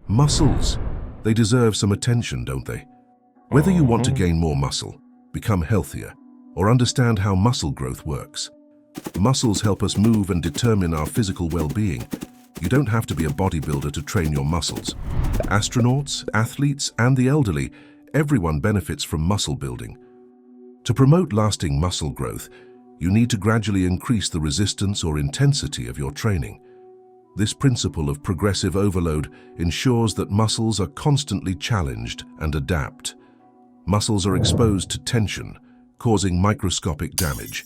Muscles. They deserve some attention, don't they? Whether you want to gain more muscle, become healthier, or understand how muscle growth works, muscles help us move and determine our physical well-being. You don't have to be a bodybuilder to train your muscles. Astronauts, athletes, and the elderly, everyone benefits from muscle building. To promote lasting muscle growth, you need to gradually increase the resistance or intensity of your training. This principle of progressive overload ensures that muscles are constantly challenged and adapt. Muscles are exposed to tension, causing microscopic damage.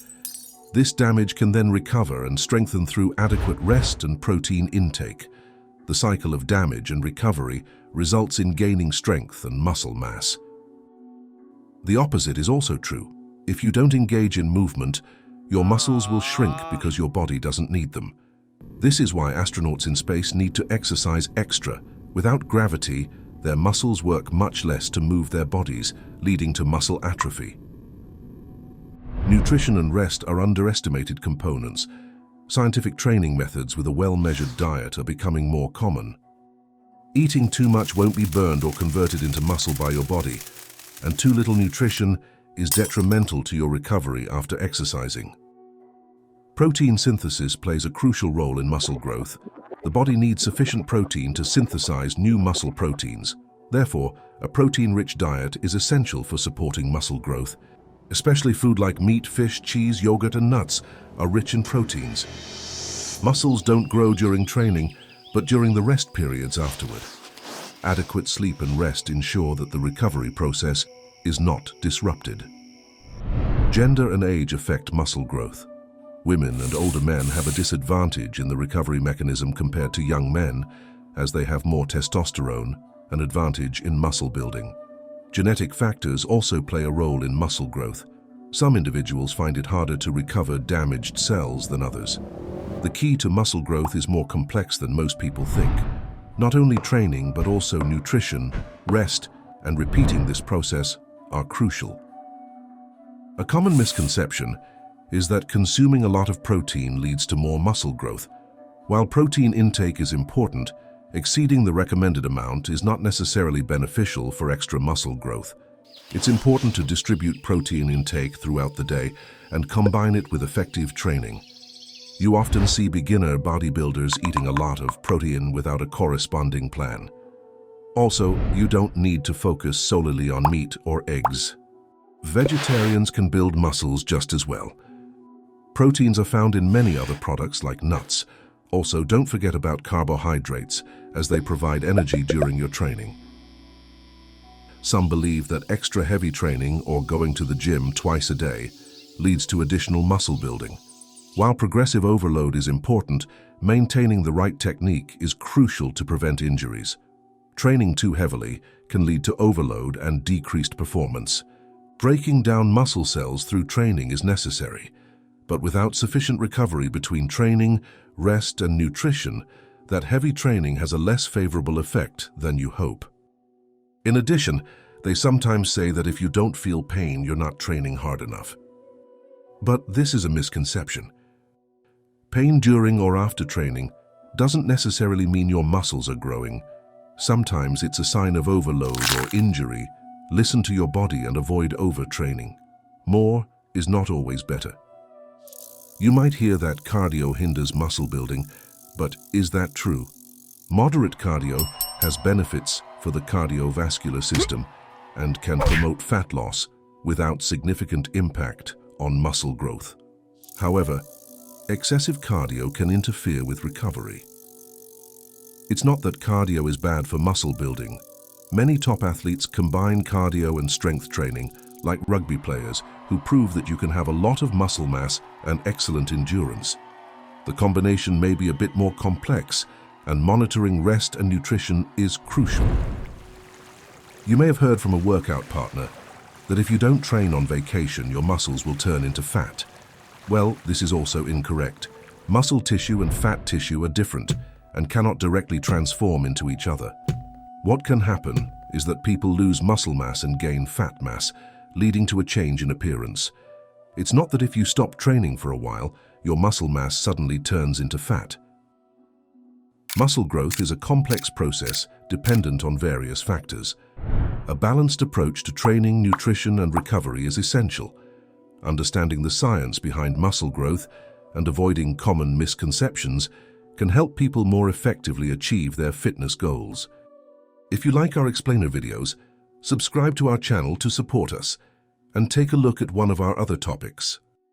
This damage can then recover and strengthen through adequate rest and protein intake. The cycle of damage and recovery results in gaining strength and muscle mass. The opposite is also true. If you don't engage in movement, your muscles will shrink because your body doesn't need them. This is why astronauts in space need to exercise extra. Without gravity, their muscles work much less to move their bodies, leading to muscle atrophy. Nutrition and rest are underestimated components. Scientific training methods with a well-measured diet are becoming more common. Eating too much won't be burned or converted into muscle by your body, and too little nutrition is detrimental to your recovery after exercising. Protein synthesis plays a crucial role in muscle growth. The body needs sufficient protein to synthesize new muscle proteins. Therefore, a protein-rich diet is essential for supporting muscle growth. Especially food like meat, fish, cheese, yogurt, and nuts are rich in proteins. Muscles don't grow during training, but during the rest periods afterward. Adequate sleep and rest ensure that the recovery process is not disrupted. Gender and age affect muscle growth. Women and older men have a disadvantage in the recovery mechanism compared to young men, as they have more testosterone, an advantage in muscle building. Genetic factors also play a role in muscle growth. Some individuals find it harder to recover damaged cells than others. The key to muscle growth is more complex than most people think. Not only training, but also nutrition, rest, and repeating this process are crucial. A common misconception is that consuming a lot of protein leads to more muscle growth. While protein intake is important, exceeding the recommended amount is not necessarily beneficial for extra muscle growth. It's important to distribute protein intake throughout the day and combine it with effective training. You often see beginner bodybuilders eating a lot of protein without a corresponding plan. Also, you don't need to focus solely on meat or eggs. Vegetarians can build muscles just as well. Proteins are found in many other products like nuts. Also, don't forget about carbohydrates, as they provide energy during your training. Some believe that extra heavy training or going to the gym twice a day leads to additional muscle building. While progressive overload is important, maintaining the right technique is crucial to prevent injuries. Training too heavily can lead to overload and decreased performance. Breaking down muscle cells through training is necessary, but without sufficient recovery between training, rest, and nutrition, that heavy training has a less favorable effect than you hope. In addition, they sometimes say that if you don't feel pain, you're not training hard enough. But this is a misconception. Pain during or after training doesn't necessarily mean your muscles are growing. Sometimes it's a sign of overload or injury. Listen to your body and avoid overtraining. More is not always better. You might hear that cardio hinders muscle building, but is that true? Moderate cardio has benefits for the cardiovascular system and can promote fat loss without significant impact on muscle growth. However, excessive cardio can interfere with recovery. It's not that cardio is bad for muscle building. Many top athletes combine cardio and strength training, like rugby players, who prove that you can have a lot of muscle mass and excellent endurance. The combination may be a bit more complex, and monitoring rest and nutrition is crucial. You may have heard from a workout partner that if you don't train on vacation, your muscles will turn into fat. Well, this is also incorrect. Muscle tissue and fat tissue are different and cannot directly transform into each other. What can happen is that people lose muscle mass and gain fat mass, leading to a change in appearance. It's not that if you stop training for a while, your muscle mass suddenly turns into fat. Muscle growth is a complex process dependent on various factors. A balanced approach to training, nutrition, and recovery is essential. Understanding the science behind muscle growth and avoiding common misconceptions can help people more effectively achieve their fitness goals. If you like our explainer videos, subscribe to our channel to support us and take a look at one of our other topics.